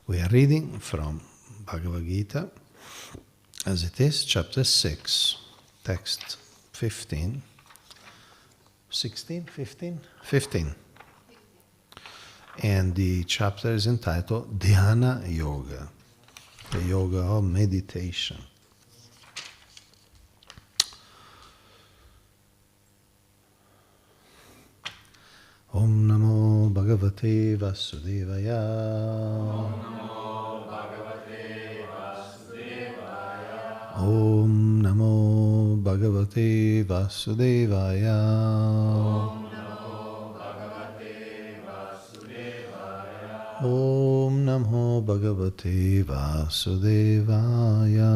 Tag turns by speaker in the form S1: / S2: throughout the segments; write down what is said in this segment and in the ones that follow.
S1: We are reading from Bhagavad-gita as it is, chapter 6, text 15. 16? 15? 15. And the chapter is entitled Dhyana Yoga, the yoga of meditation. Om Namo Bhagavate Vasudevaya.
S2: Om Namo Bhagavate Vasudevaya.
S1: Om Namo Bhagavate Vasudevaya.
S2: Om Namo Bhagavate Vasudevaya.
S1: Om Namo Bhagavate Vasudevaya.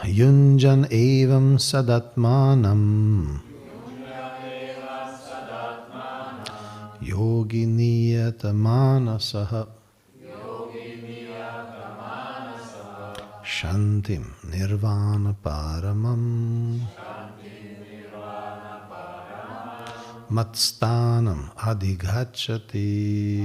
S1: Yunjan evam sadatmanam yogi niyatamanasah shantim nirvana paramam matstanam adhigacchati.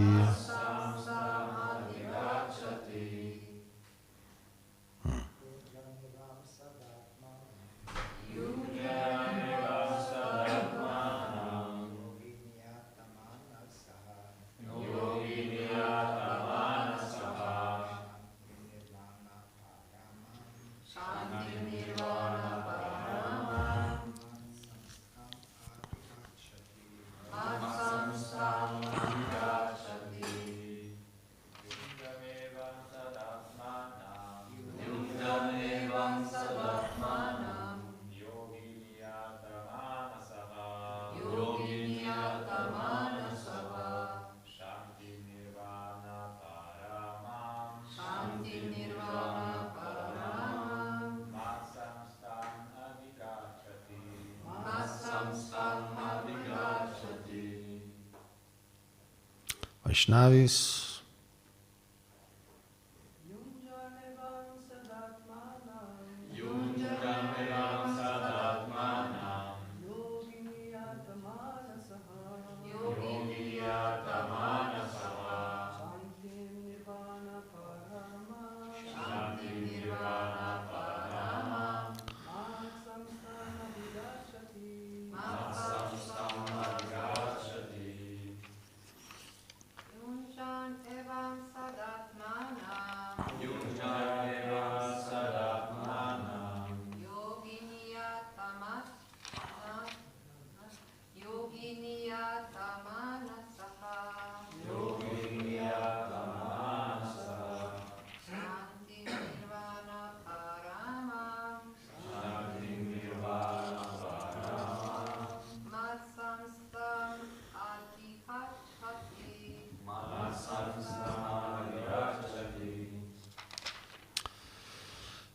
S1: Vaishnavis,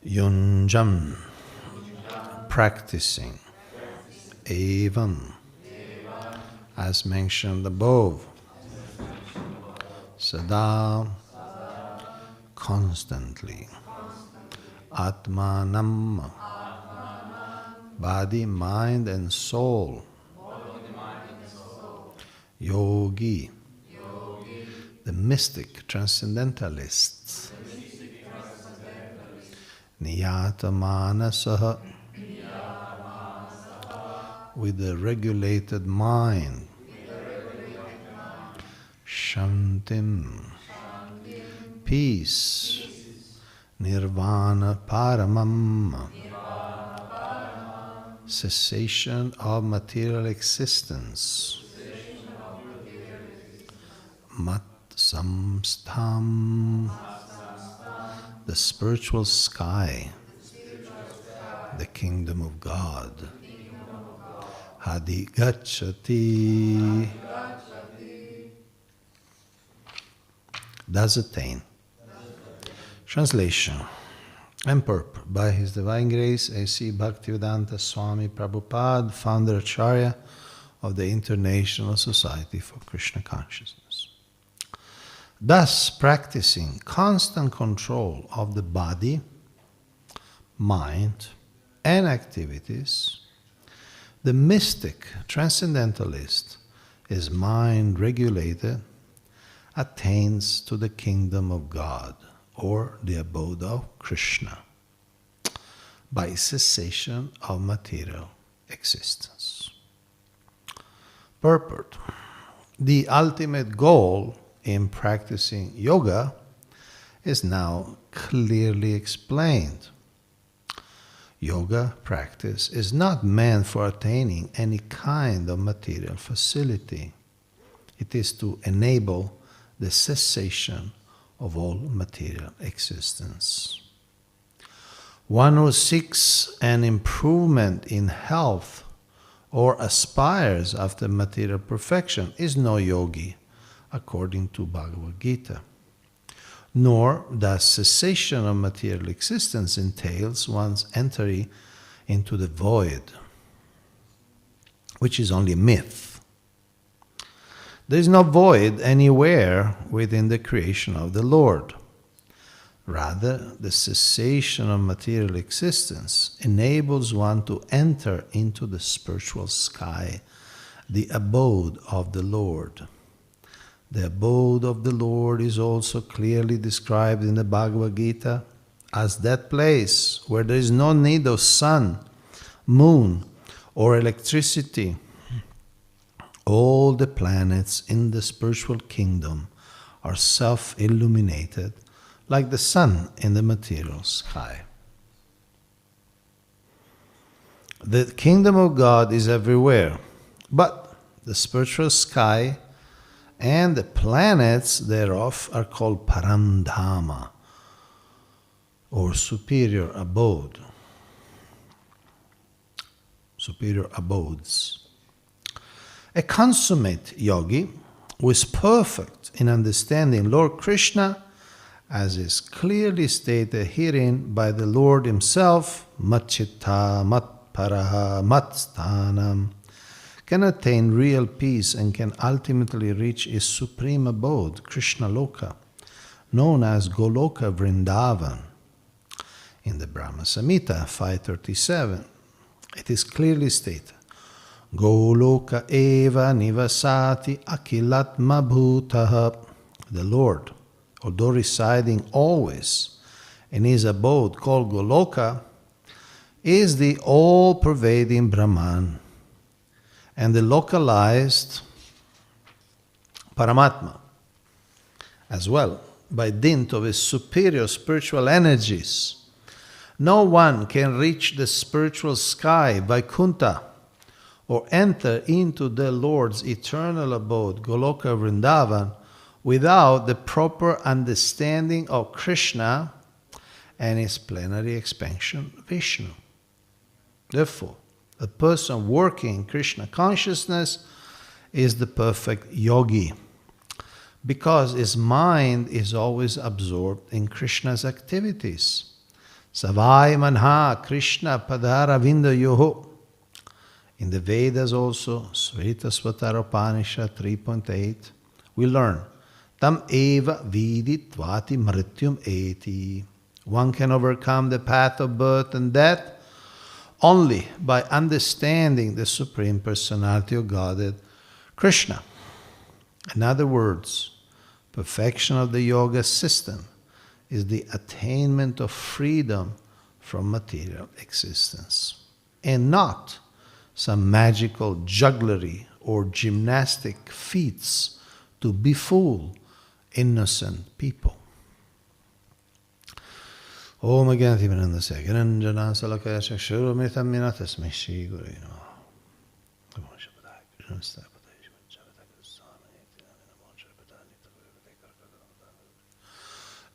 S1: Yunjam, practicing, evam, as mentioned above, sada, constantly, atmanam, body, mind and soul, yogi, the mystic transcendentalists, niyata manasaha, with the regulated mind, shantim, peace, nirvana paramam, cessation of material existence, mat samstam, the spiritual sky, the kingdom of God. Adhigacchati, does attain. Translation and purport by His Divine Grace A.C. Bhaktivedanta Swami Prabhupada, founder Acharya of the International Society for Krishna Consciousness. Thus, practicing constant control of the body, mind, and activities, The mystic transcendentalist is mind regulated, attains to the kingdom of God or the abode of Krishna by cessation of material existence. Purport. The ultimate goal in practicing yoga is now clearly explained. Yoga practice is not meant for attaining any kind of material facility. It is to enable the cessation of all material existence. One who seeks an improvement in health or aspires after material perfection is no yogi, according to Bhagavad-gita. Nor does cessation of material existence entails one's entry into the void, which is only a myth. There is no void anywhere within the creation of the Lord. Rather, the cessation of material existence enables one to enter into the spiritual sky, the abode of the Lord. The abode of the Lord is also clearly described in the Bhagavad-gita as that place where there is no need of sun, moon, or electricity. All the planets in the spiritual kingdom are self-illuminated like the sun in the material sky. The kingdom of God is everywhere, but the spiritual sky and the planets thereof are called Paramdhama, or superior abode, superior abodes. A consummate yogi who is perfect in understanding Lord Krishna, as is clearly stated herein by the Lord himself, Matchitta, Matparaha, Matsthanam, can attain real peace and can ultimately reach his supreme abode, Krishna Loka, known as Goloka Vrindavan. In the Brahma Samhita 537, it is clearly stated, Goloka eva nivasati akilatma bhutaha. The Lord, although residing always in his abode called Goloka, is the all-pervading Brahman and the localized Paramatma as well, by dint of his superior spiritual energies. No one can reach the spiritual sky, Vaikuntha, or enter into the Lord's eternal abode, Goloka Vrindavan, without the proper understanding of Krishna and his plenary expansion, Vishnu. Therefore, a person working in Krishna consciousness is the perfect yogi, because his mind is always absorbed in Krishna's activities. Savai manha Krishna padara vindayoho. In the Vedas also, Svetashvatara Upanishad 3.8, we learn, Tam eva vidit tvati mrityum eti. One can overcome the path of birth and death only by understanding the Supreme Personality of Godhead, Krishna. In other words, perfection of the yoga system is the attainment of freedom from material existence, and not some magical jugglery or gymnastic feats to befool innocent people. Om Agyanti Vinandasya Giranjana Salakaya Chakshurumritam Minatasmi Shri Gurave Namaha.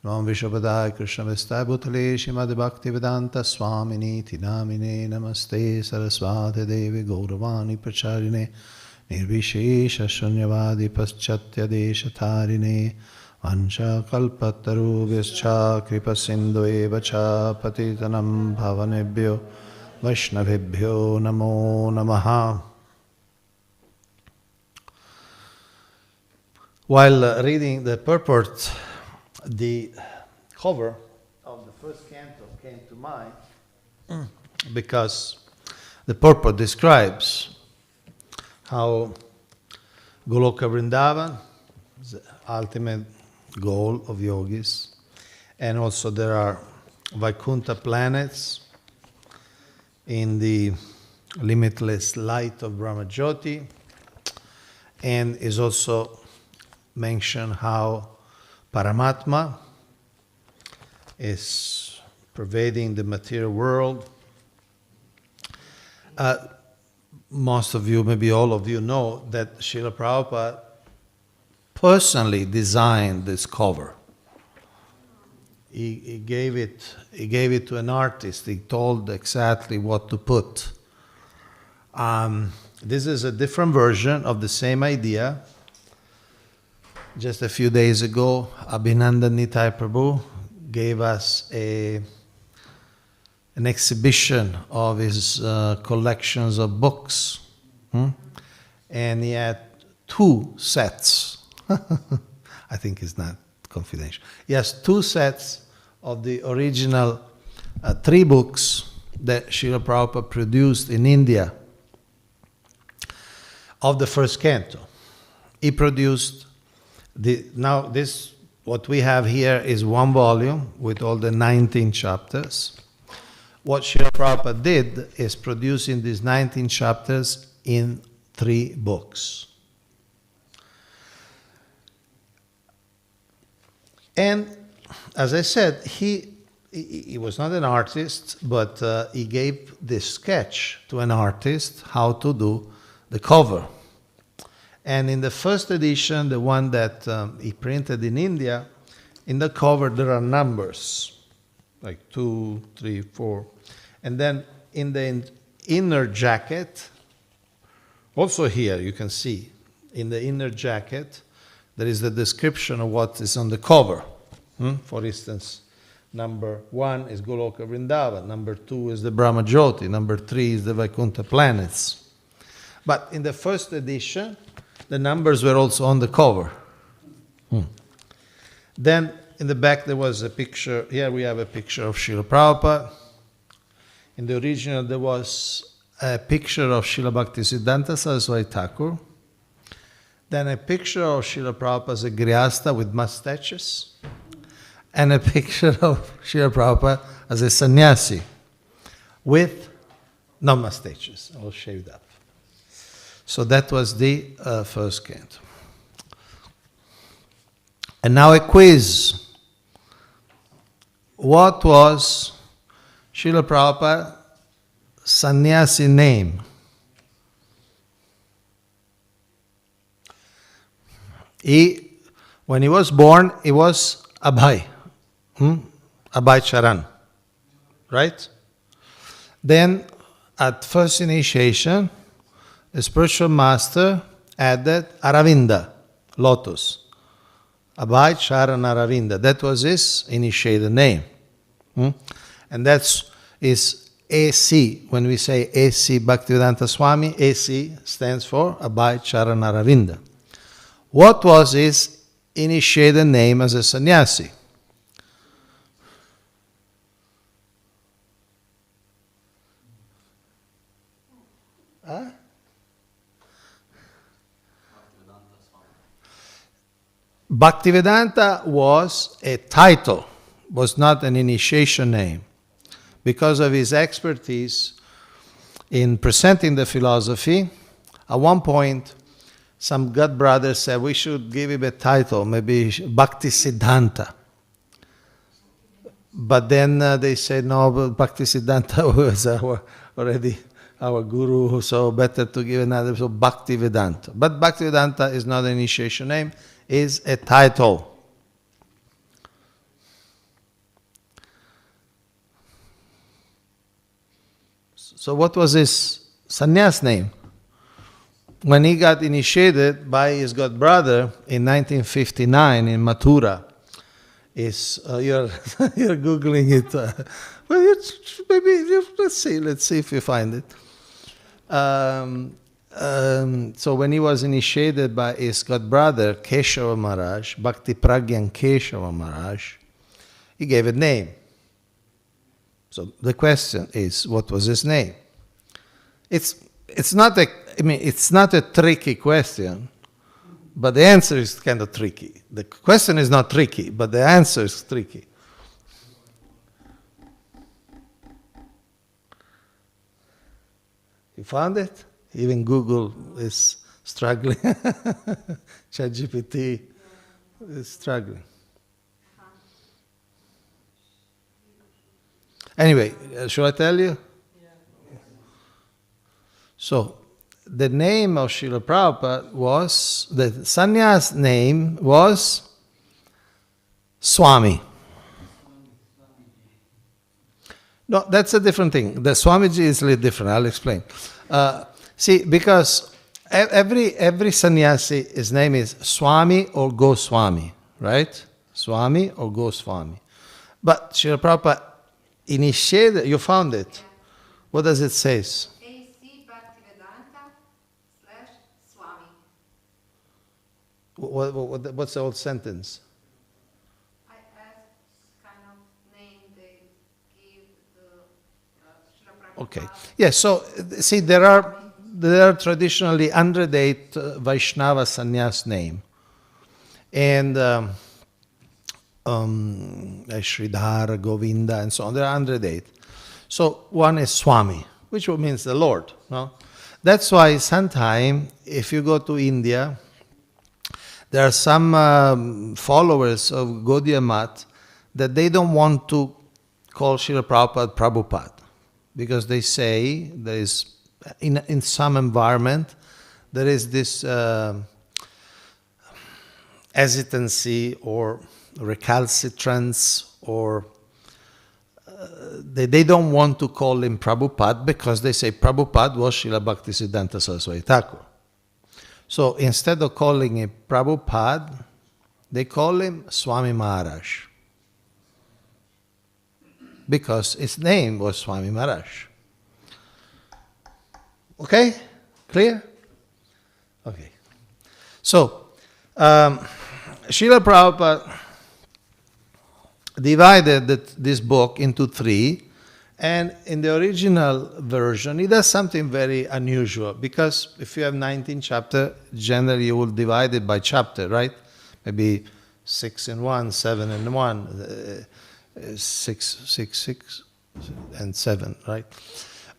S1: Nam Vishwapadaya Krishna Vestai Bhutale Shrimad Bhaktivedanta Swamini Tinamine Namaste Saraswati Devi Gauravani Pracharine Nirvishesha Shunyavadi Paschatya Deshatarine Vansha Kalpatarubhyascha Kripa Sindhu Eva Cha Patitanam Bhavanebhyo Vaishnavebhyo Namo Namaha. While reading the purport, the cover of the first canto came to mind because the purport describes how Goloka Vrindavan is the ultimate goal of yogis, and also there are Vaikuntha planets in the limitless light of Brahmajyoti, and is also mentioned how Paramatma is pervading the material world. Most of you, maybe all of you, know that Srila Prabhupada personally designed this cover. He gave it to an artist. He told exactly what to put. This is a different version of the same idea. Just a few days ago, Abhinandan Nitai Prabhu gave us an exhibition of his collections of books. And he had 2 sets. I think it's not confidential. He has 2 sets of the original 3 books that Srila Prabhupada produced in India of the first canto. He produced what we have here is 1 volume with all the 19 chapters. What Srila Prabhupada did is producing these 19 chapters in 3 books. And as I said, he was not an artist, but he gave this sketch to an artist how to do the cover. And in the first edition, the one that he printed in India, in the cover there are numbers, like 2, 3, 4. And then in the inner jacket, also here you can see, in the inner jacket, there is the description of what is on the cover. For instance, number 1 is Goloka Vrindavan, number 2 is the Brahmajyoti, number 3 is the Vaikuntha planets. But in the first edition, the numbers were also on the cover. Then in the back there was a picture, here we have a picture of Srila Prabhupada. In the original there was a picture of Srila Bhaktisiddhanta Saraswati Thakur. Then a picture of Srila Prabhupada as a Grihastha with mustaches. And a picture of Srila Prabhupada as a sannyasi with no mustaches, all shaved up. So that was the first canto. And now a quiz. What was Srila Prabhupada's sannyasi name? When he was born, he was Abhay. Abhay Charan. Right? Then, at first initiation, the spiritual master added Aravinda, lotus. Abhay Charan Aravinda. That was his initiated name. And that's his AC. When we say AC Bhaktivedanta Swami, AC stands for Abhay Charan Aravinda. What was his initiated name as a sannyasi? Bhaktivedanta was a title, was not an initiation name. Because of his expertise in presenting the philosophy, at one point, some God brothers said we should give him a title, maybe Bhaktisiddhanta. But then they said, no, Bhaktisiddhanta was already our guru, so better to give another, so Bhaktivedanta. But Bhaktivedanta is not an initiation name, is a title. So what was his sannyas name? When he got initiated by his god brother in 1959 in Mathura, you're googling it. Let's see if you find it. So when he was initiated by his god brother Keshava Maharaj, Bhakti Pragyan Keshava Maharaj, he gave a name. So the question is, what was his name? it's not it's not a tricky question, but the answer is kind of tricky. The question is not tricky, but the answer is tricky. You found it? Even Google is struggling. ChatGPT is struggling. Anyway, shall I tell you? So, the name of Srila Prabhupada was, the sannyas name was Swami. No, that's a different thing. The Swamiji is a little different. I'll explain. See, because every sannyasi, his name is Swami or Goswami, right? Swami or Goswami. But Srila Prabhupada initiated, you found it. What does it say?
S3: A.C. Bhaktivedanta / Swami.
S1: What's the old sentence?
S3: I asked kind of name they give the Srila Prabhupada.
S1: Okay. Yes, so see, there are traditionally 108 Vaishnava sannyas name. And Sridhara, Govinda, and so on. There are 108. So one is Swami, which means the Lord. No? That's why sometime, if you go to India, there are some followers of Gaudiya Math that they don't want to call Srila Prabhupada Prabhupada, because they say there is, in some environment, there is this hesitancy or recalcitrance, or they don't want to call him Prabhupada because they say Prabhupada was Srila Bhaktisiddhanta Saraswati Thakur. So instead of calling him Prabhupada, they call him Swami Maharaj, because his name was Swami Maharaj. Okay? Clear? Okay. So, Srila Prabhupada divided this book into three, and in the original version, he does something very unusual, because if you have 19 chapters, generally you will divide it by chapter, right? Maybe 6 in 1, 7 in 1, 6, and 7, right?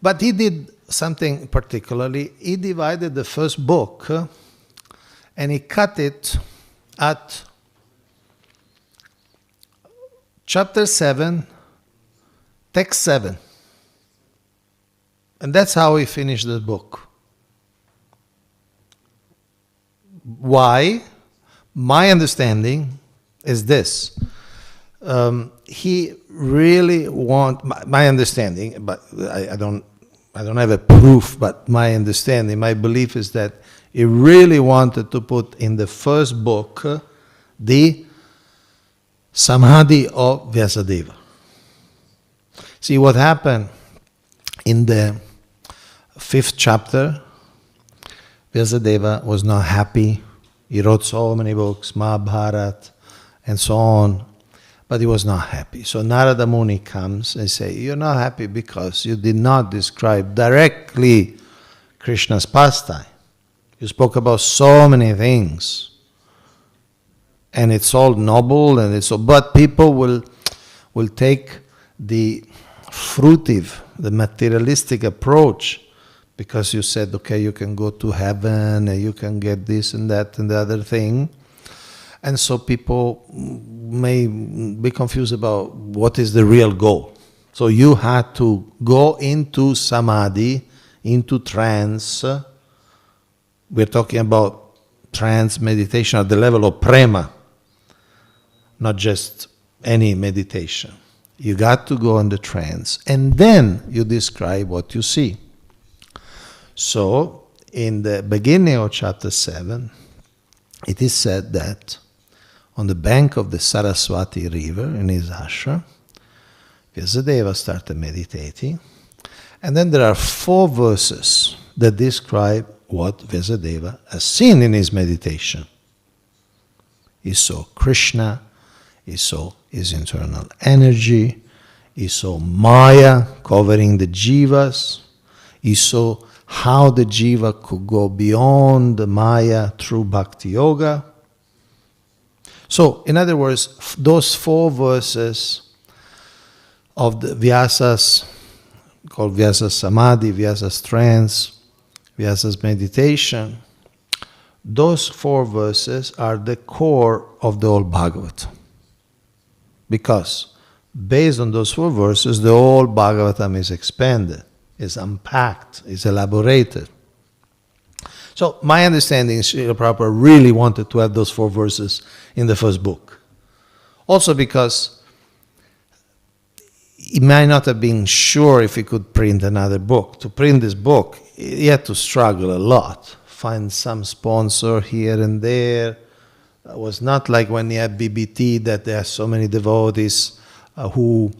S1: But he did something particularly. He divided the first book and he cut it at chapter 7, text 7. And that's how he finished the book. Why? My understanding is this. He really my understanding, but I don't have a proof, but my understanding, my belief is that he really wanted to put in the first book the Samadhi of Vyasadeva. See what happened in the 5th chapter. Vyasadeva was not happy. He wrote so many books, Mahabharata, and so on, but he was not happy. So Narada Muni comes and says, you're not happy because you did not describe directly Krishna's pastime. You spoke about so many things. And it's all noble, and it's all, but people will take the fruitive, the materialistic approach, because you said, okay, you can go to heaven, and you can get this and that and the other thing. And so people may be confused about what is the real goal. So you had to go into samadhi, into trance. We're talking about trance meditation at the level of prema, not just any meditation. You got to go in the trance, and then you describe what you see. So, in the beginning of chapter 7, it is said that on the bank of the Saraswati river in his ashram, Vyasadeva started meditating, and then there are 4 verses that describe what Vyasadeva has seen in his meditation. He saw Krishna, he saw his internal energy, he saw Maya covering the jivas, he saw how the jiva could go beyond the Maya through Bhakti Yoga. So, in other words, those 4 verses of the Vyasas, called Vyasa's Samadhi, Vyasa's trance, Vyasa's meditation, those 4 verses are the core of the whole Bhagavad. Because based on those 4 verses, the whole Bhagavatam is expanded, is unpacked, is elaborated. So my understanding is Srila Prabhupada really wanted to have those 4 verses in the first book. Also because he might not have been sure if he could print another book. To print this book, he had to struggle a lot. Find some sponsor here and there. It was not like when he had BBT that there are so many devotees who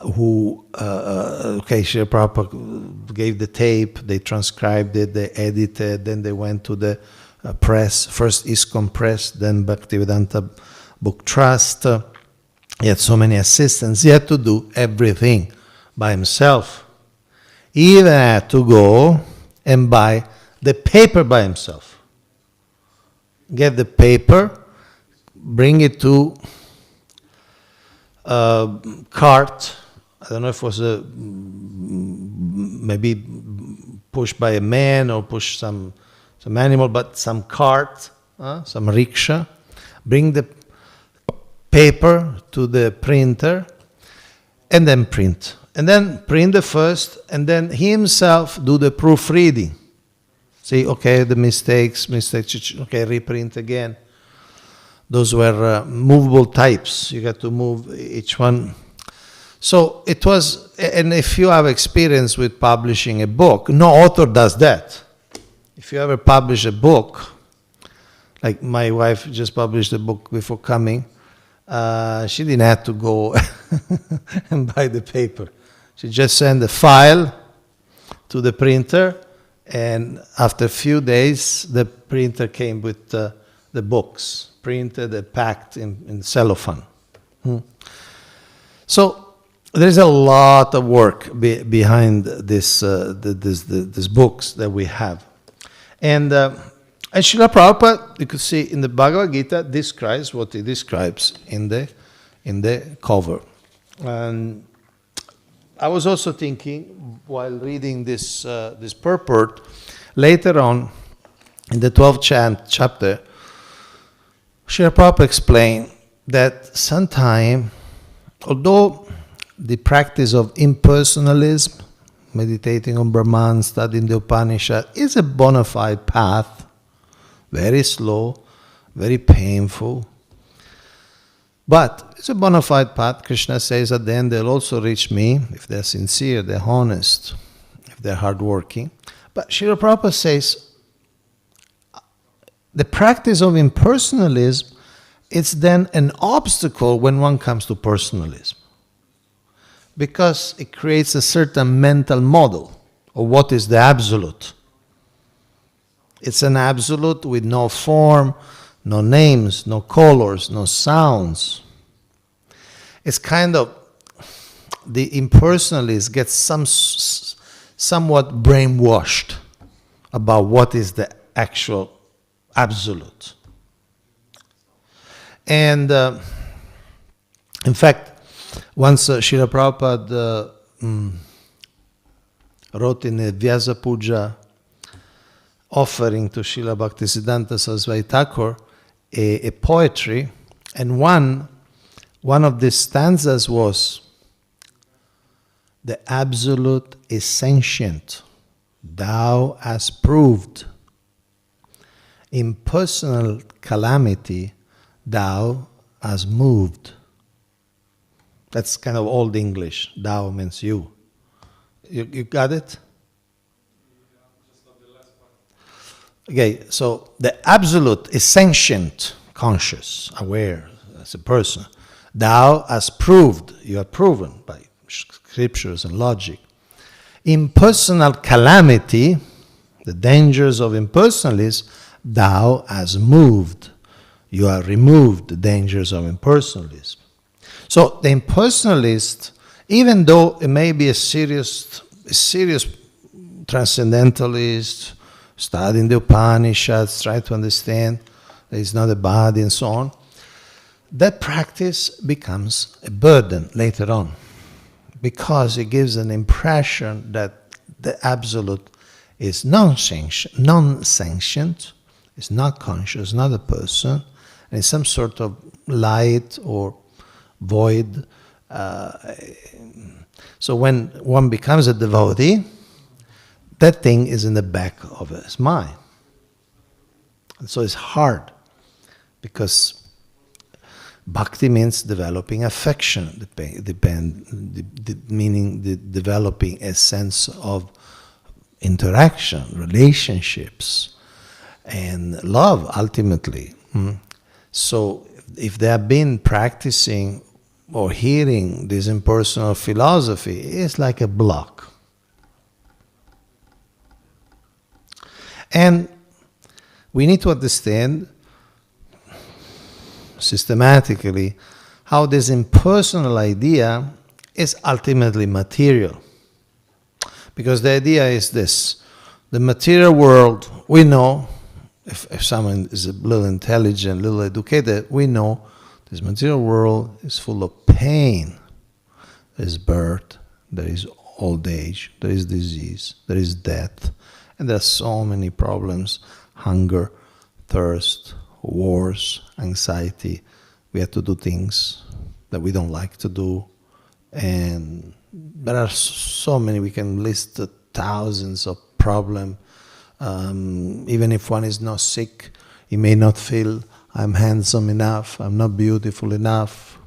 S1: Srila Prabhupada gave the tape, they transcribed it, they edited, then they went to the press, first ISKCON Press, then Bhaktivedanta Book Trust. He had so many assistants, he had to do everything by himself. He even had to go and buy the paper by himself. Get the paper, bring it to a cart. I don't know if it was maybe pushed by a man or pushed some animal, but some cart, some rickshaw. Bring the paper to the printer and then print. And then print the first, and then he himself do the proofreading. See, okay, the mistakes, okay, reprint again. Those were movable types. You got to move each one. So it was, and if you have experience with publishing a book, no author does that. If you ever publish a book, like my wife just published a book before coming, she didn't have to go and buy the paper. She just sent the file to the printer, and after a few days, the printer came with the books, printed and packed in cellophane. So there's a lot of work behind this books that we have. And Srila Prabhupada, you could see in the Bhagavad-gita, describes what he describes in the cover. And I was also thinking, while reading this purport, later on, in the 12th chapter, Srila Prabhupada explained that sometime, although the practice of impersonalism, meditating on Brahman, studying the Upanishad, is a bona fide path, very slow, very painful, but it's a bona fide path. Krishna says at the end they'll also reach me if they're sincere, they're honest, if they're hardworking. But Srila Prabhupada says the practice of impersonalism is then an obstacle when one comes to personalism, because it creates a certain mental model of what is the absolute. It's an absolute with no form, no names, no colors, no sounds. It's kind of, the impersonalist gets somewhat brainwashed about what is the actual absolute. And in fact, once Srila Prabhupada wrote in a Vyasa Puja offering to Srila Bhaktisiddhanta Saraswati Thakur a poetry, and one of the stanzas was, "The absolute is sentient, thou hast proved. Impersonal calamity, thou hast moved." That's kind of old English. Thou means you. You got it? Okay, so the absolute is sentient, conscious, aware, as a person. Thou hast proved, you have proven by scriptures and logic. Impersonal calamity, the dangers of impersonalism, thou hast moved. You have removed the dangers of impersonalism. So the impersonalist, even though it may be a serious transcendentalists, studying the Upanishads, try to understand there is not a body and so on, that practice becomes a burden later on, because it gives an impression that the Absolute is non-sanctioned, is not conscious, not a person, and is some sort of light or void. So when one becomes a devotee, that thing is in the back of his mind. And so it's hard, because bhakti means developing affection, meaning developing a sense of interaction, relationships, and love ultimately. So if they have been practicing or hearing this impersonal philosophy, it's like a block. And we need to understand systematically how this impersonal idea is ultimately material. Because the idea is this: the material world, we know, if someone is a little intelligent, a little educated, we know this material world is full of pain. There is birth, there is old age, there is disease, there is death, and there are so many problems: hunger, thirst, wars, anxiety. We have to do things that we don't like to do, and there are so many. We can list thousands of problems. Even if one is not sick, he may not feel I'm handsome enough, I'm not beautiful enough.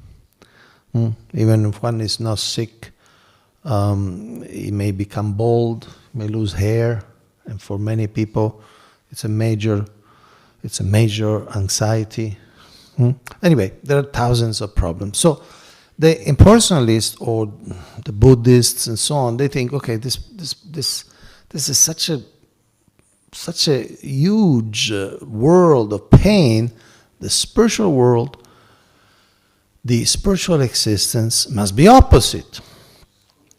S1: Even if one is not sick, he may become bald, may lose hair, and for many people it's a major anxiety. Anyway, there are thousands of problems. So the impersonalists or the Buddhists and so on, they think, okay, this is such a huge world of pain. The spiritual world, the spiritual existence must be opposite.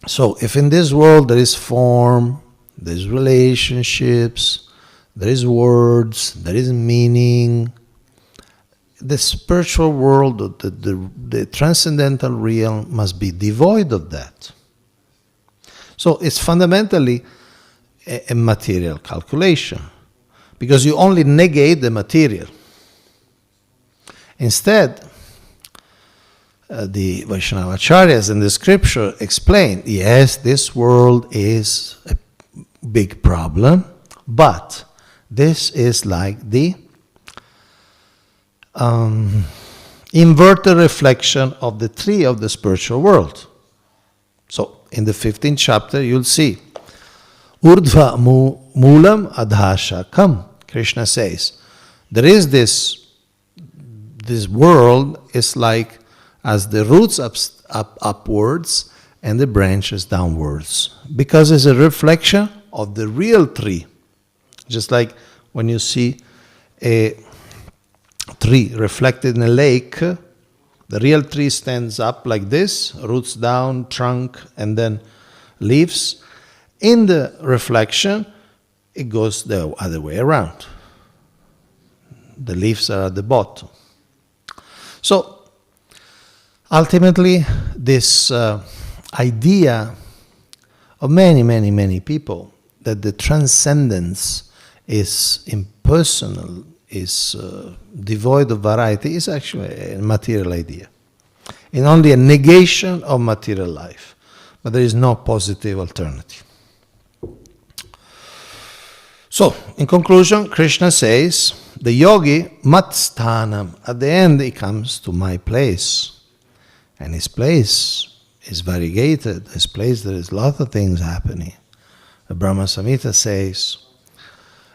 S1: So if in this world there is form, there is relationships, there is words, there is meaning, the spiritual world, the transcendental realm must be devoid of that. So it's fundamentally a material calculation, because you only negate the material. Instead, the Vaishnavacharyas in the scripture explain, yes, this world is a big problem, but this is like the inverted reflection of the tree of the spiritual world. So, in the 15th chapter, you'll see, Urdhva Moolam Adhashakam. Krishna says, there is this world is like as the roots upwards and the branches downwards, because it's a reflection of the real tree. Just like when you see a tree reflected in a lake, the real tree stands up like this, roots down, trunk, and then leaves. In the reflection, it goes the other way around. The leaves are at the bottom. So, ultimately, this idea of many people that the transcendence is impersonal, is devoid of variety, is actually a material idea. And only a negation of material life. But there is no positive alternative. So, in conclusion, Krishna says, the yogi, matsthanam, at the end he comes to my place. And his place is variegated. His place, there is a lot of things happening. The Brahma Samhita says,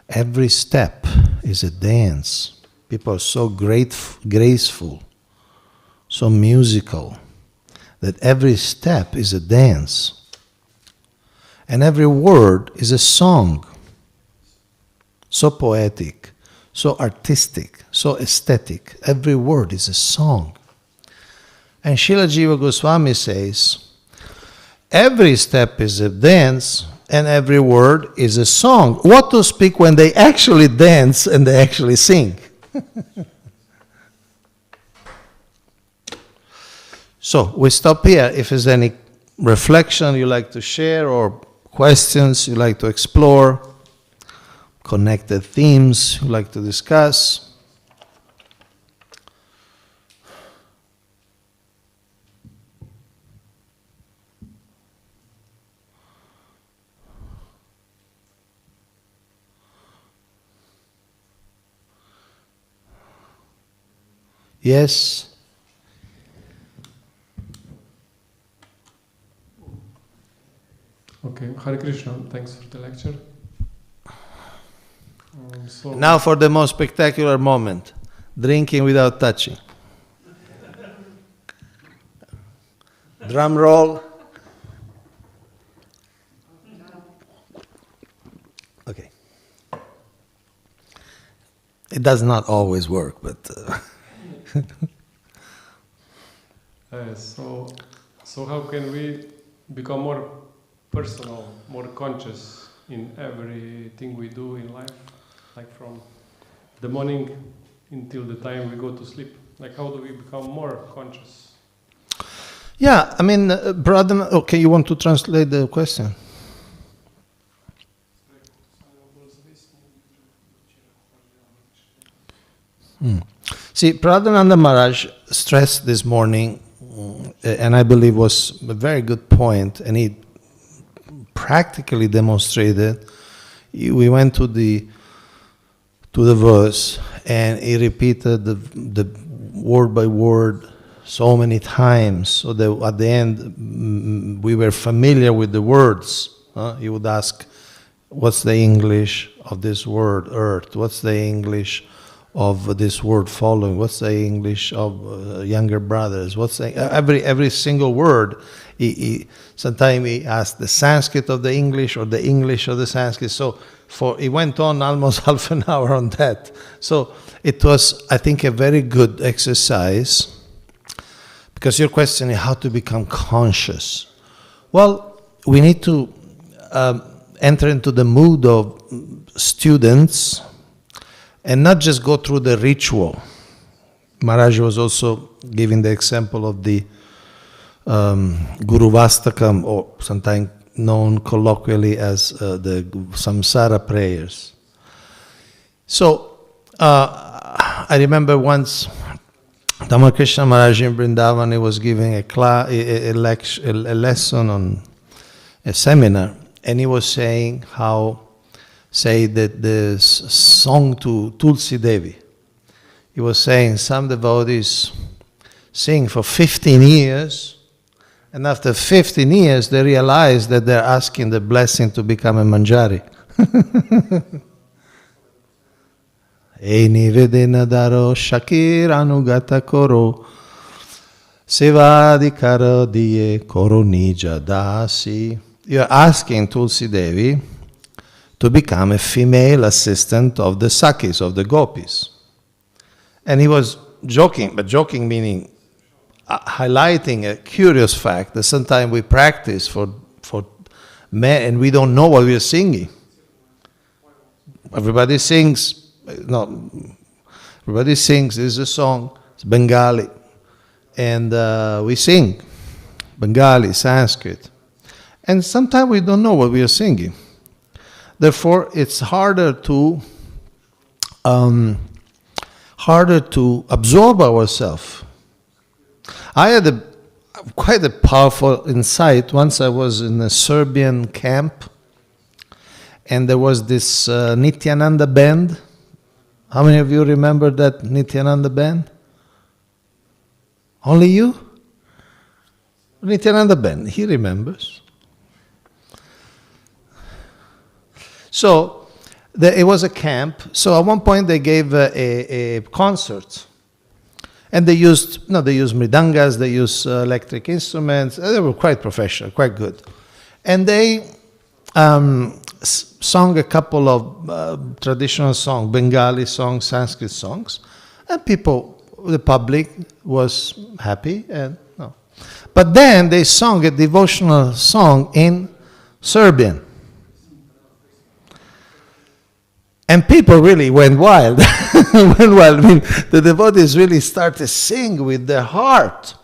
S1: every step is a dance. People are so graceful, so musical, that every step is a dance. And every word is a song. So poetic, so artistic, so aesthetic. Every word is a song. And Srila Jiva Goswami says, every step is a dance and every word is a song. What to speak when they actually dance and they actually sing? So we stop here. If there's any reflection you like to share or questions you like to explore, connected themes you like to discuss. Yes?
S4: Okay, Hare Krishna, thanks for the lecture.
S1: Now for the most spectacular moment, drinking without touching. Drum roll. Okay. It does not always work, but...
S4: So how can we become more personal, more conscious in everything we do in life, like from the morning until the time we go to sleep? Like how do we become more conscious?
S1: Yeah, I mean, brother, okay, you want to translate the question? See, Pradhananda Maharaj stressed this morning, and I believe was a very good point, and he practically demonstrated. We went to the verse, and he repeated the word by word so many times, so that at the end we were familiar with the words. He would ask, "What's the English of this word, earth? What's the English of this word following? What's the English of younger brothers? What's the, every single word?" Sometimes he asked the Sanskrit of the English or the English of the Sanskrit. So he went on almost half an hour on that. So it was, I think, a very good exercise, because your question is how to become conscious. Well, we need to enter into the mood of students and not just go through the ritual. Maharaj was also giving the example of the Guru Vastakam, or sometimes known colloquially as the Samsara prayers. So I remember once Krishna Maharaj in Vrindavan, he was giving a lesson on a seminar, and he was saying how, say that the song to Tulsi Devi, he was saying some devotees sing for 15 years, and after 15 years they realize that they're asking the blessing to become a manjari. E nivedena daro shakir anugata koro sevadi karo diye koro nija dasi. You're asking Tulsi Devi to become a female assistant of the Sakis, of the gopis. And he was joking, but joking meaning highlighting a curious fact that sometimes we practice for men and we don't know what we are singing. Everybody sings. No, everybody sings. This is a song. It's Bengali, and we sing Bengali, Sanskrit, and sometimes we don't know what we are singing. Therefore, it's harder to absorb ourselves. I had quite a powerful insight. Once I was in a Serbian camp, and there was this Nityananda band. How many of you remember that Nityananda band? Only you? Nityananda band, he remembers. So it was a camp. So at one point they gave a concert, and they used mridangas, they used electric instruments. They were quite professional, quite good, and they sung a couple of traditional songs, Bengali songs, Sanskrit songs, and the public was happy. But then they sung a devotional song in Serbian. And people really went wild. Went wild. I mean, the devotees really started to sing with their heart.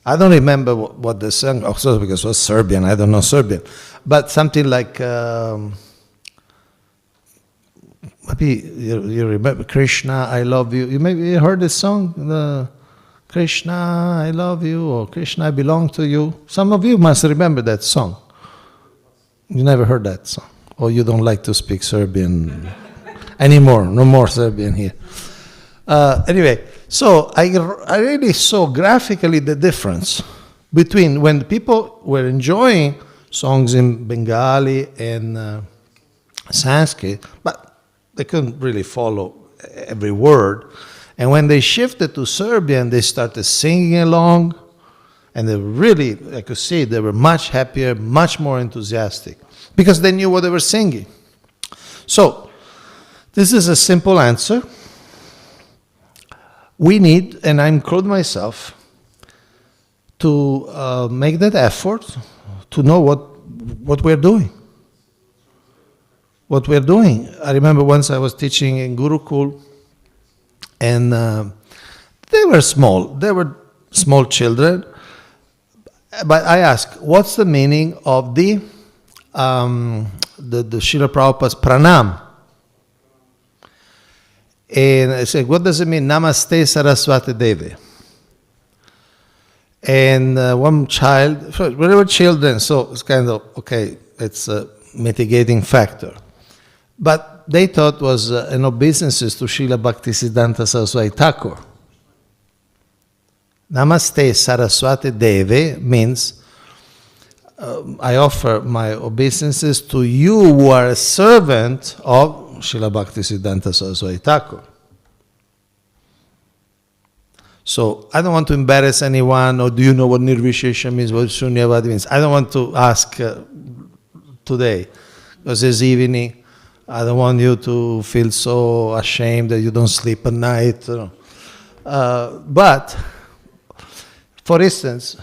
S1: I don't remember what they sang, also because it was Serbian, I don't know Serbian. But something like, maybe you remember, Krishna, I love you. You heard this song? Krishna, I love you, or Krishna, I belong to you. Some of you must remember that song. You never heard that song. Or you don't like to speak Serbian anymore. No more Serbian here. Anyway, so I really saw graphically the difference between when people were enjoying songs in Bengali and Sanskrit, but they couldn't really follow every word. And when they shifted to Serbian, they started singing along, and they really, I could see, they were much happier, much more enthusiastic, because they knew what they were singing. So, this is a simple answer. We need, and I include myself, to make that effort to know what we're doing. What we're doing. I remember once I was teaching in Gurukul, and they were small. They were small children. But I asked, what's the meaning of the Srila Prabhupada's pranam? And I said, what does it mean? Namaste Saraswati Devi. And one child, we were children, so it's kind of, okay, it's a mitigating factor. But they thought it was an obeisances to Srila Bhaktisiddhanta Saraswati Thakur. Namaste Saraswati Devi means I offer my obeisances to you who are a servant of Srila Bhaktisiddhanta Saraswati Thakur. So I don't want to embarrass anyone, or do you know what Nirvishesha means, what Shunyavadi means? I don't want to ask today, because it's evening. I don't want you to feel so ashamed that you don't sleep at night. You know. But, for instance,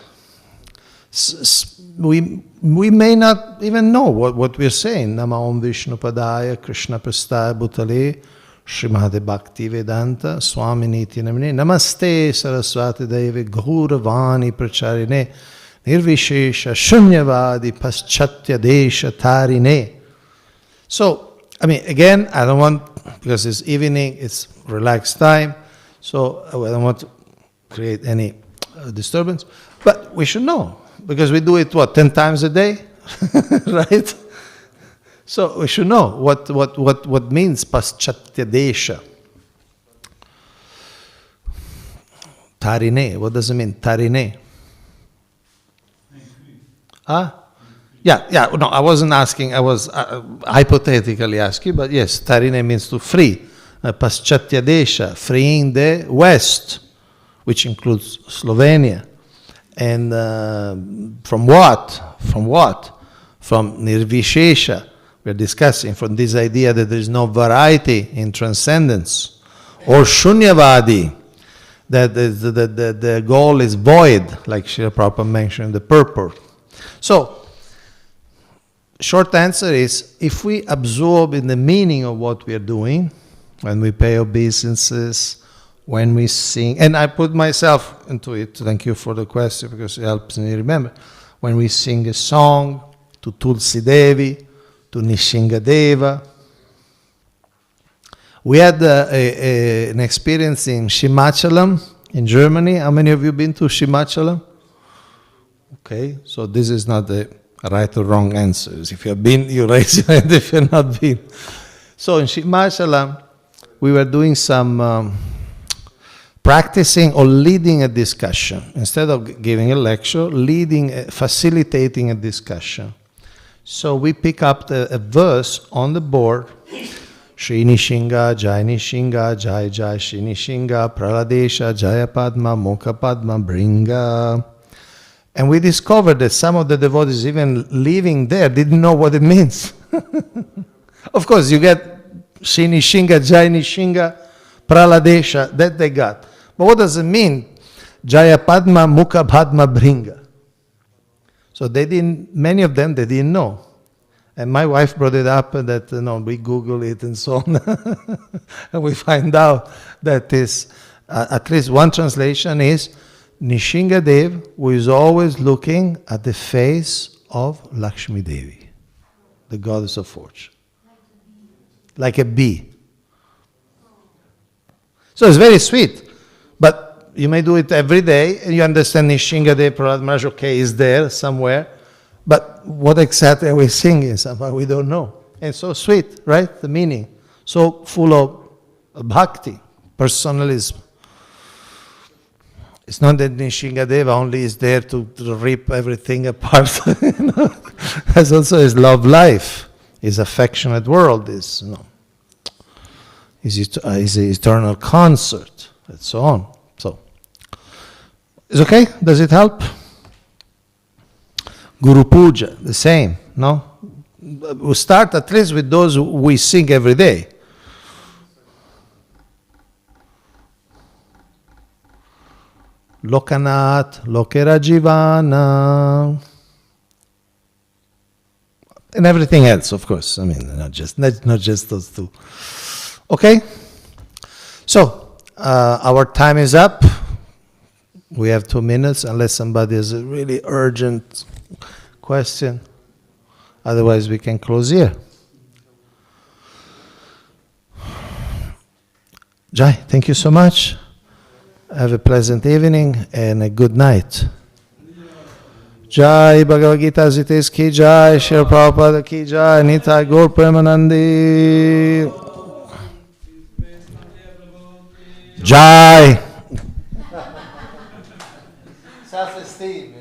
S1: we may not even know what we're saying. Nama Om Vishnu Padaya, Krishna Prastaya Bhutale, Srimate Bhakti Vedanta, Swami Niti Namine, Namaste Saraswati Devi, Gauravani Pracharine, Nirvishesha, Shunyavadi, Paschatya Desha Tarine. So, I mean, again, I don't want, because it's evening, it's relaxed time, so I don't want to create any disturbance, but we should know, because we do it, 10 times a day, right? So we should know what means Paschatya Desha. Tarine, what does it mean, Tarine? Yeah, no, I wasn't asking, I was hypothetically asking, but yes, Tarine means to free. Paschatya Desha, freeing the West, which includes Slovenia. And from what? From Nirvishesha. We're discussing from this idea that there is no variety in transcendence. Or Shunyavadi, that the goal is void, like Srila Prabhupada mentioned in the purport. So, short answer is, if we absorb in the meaning of what we are doing, when we pay obeisances, when we sing, and I put myself into it, thank you for the question because it helps me remember, when we sing a song to Tulsi Devi, to Nishingadeva. We had an experience in Shimachalam in Germany. How many of you been to Shimachalam? Okay, so this is not the right or wrong answers. If you have been, you raise your hand. If you have not been. So in Shimachalam, we were doing some practicing or leading a discussion. Instead of giving a lecture, facilitating a discussion. So we pick up a verse on the board. Shri Nishinga, Jai Nishinga, Jai Jai Shri Nishinga, Praladesha, Jaya Padma, Mokha Padma, Bringa. And we discovered that some of the devotees, even living there, didn't know what it means. Of course, you get Shri Nishinga, Jai Nishinga, Praladesha, that they got. But what does it mean? Jaya Padma, Mukha Padma, Bringa. So many of them, they didn't know. And my wife brought it up that we Google it and so on. And we find out that is, at least one translation is, Nishingadev, who is always looking at the face of Lakshmi Devi, the goddess of fortune. Like a bee. So it's very sweet. But you may do it every day, and you understand Nishingadev, Prahlad Maharaj, okay, is there somewhere. But what exactly are we singing? Somehow we don't know. And so sweet, right? The meaning. So full of bhakti, personalism. It's not that Nishingadeva only is there to rip everything apart. There's also his love life, his affectionate world, his eternal concert, and so on. So, it's okay? Does it help? Guru Puja, the same, no? We start at least with those we sing every day. Lokanath, Lokera Jivana, and everything else, of course. I mean, not just those two. Okay? So, our time is up. We have 2 minutes, unless somebody has a really urgent question. Otherwise, we can close here. Jai, thank you so much. Have a pleasant evening and a good night. Jai Bhagavad-gita 6.15 ki jai, Srila Prabhupada ki jai, Nitai Gaur Premanandi. Jai. Self-esteem,